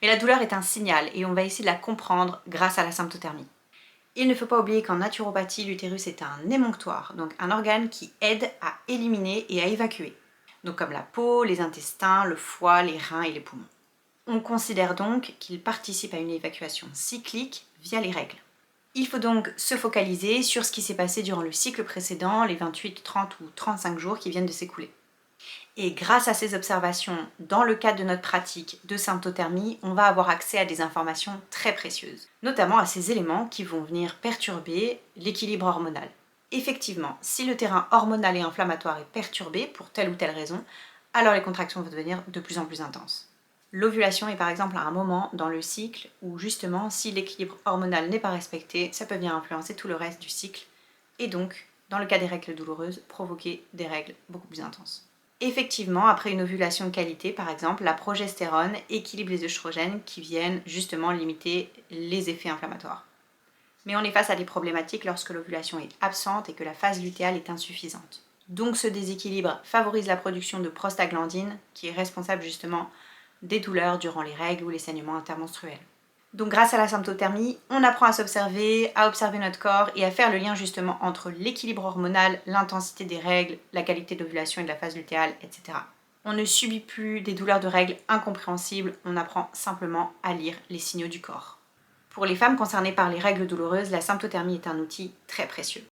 Mais la douleur est un signal et on va essayer de la comprendre grâce à la symptothermie. Il ne faut pas oublier qu'en naturopathie, l'utérus est un émonctoire, donc un organe qui aide à éliminer et à évacuer. Donc comme la peau, les intestins, le foie, les reins et les poumons. On considère donc qu'il participe à une évacuation cyclique via les règles. Il faut donc se focaliser sur ce qui s'est passé durant le cycle précédent, les 28, 30 ou 35 jours qui viennent de s'écouler. Et grâce à ces observations, dans le cadre de notre pratique de symptothermie, on va avoir accès à des informations très précieuses, notamment à ces éléments qui vont venir perturber l'équilibre hormonal. Effectivement, si le terrain hormonal et inflammatoire est perturbé pour telle ou telle raison, alors les contractions vont devenir de plus en plus intenses. L'ovulation est par exemple à un moment dans le cycle où justement, si l'équilibre hormonal n'est pas respecté, ça peut venir influencer tout le reste du cycle et donc, dans le cas des règles douloureuses, provoquer des règles beaucoup plus intenses. Effectivement, après une ovulation de qualité, par exemple, la progestérone équilibre les œstrogènes qui viennent justement limiter les effets inflammatoires. Mais on est face à des problématiques lorsque l'ovulation est absente et que la phase lutéale est insuffisante. Donc ce déséquilibre favorise la production de prostaglandine qui est responsable justement des douleurs durant les règles ou les saignements intermenstruels. Donc grâce à la symptothermie, on apprend à s'observer, à observer notre corps et à faire le lien justement entre l'équilibre hormonal, l'intensité des règles, la qualité d'ovulation et de la phase lutéale, etc. On ne subit plus des douleurs de règles incompréhensibles, on apprend simplement à lire les signaux du corps. Pour les femmes concernées par les règles douloureuses, la symptothermie est un outil très précieux.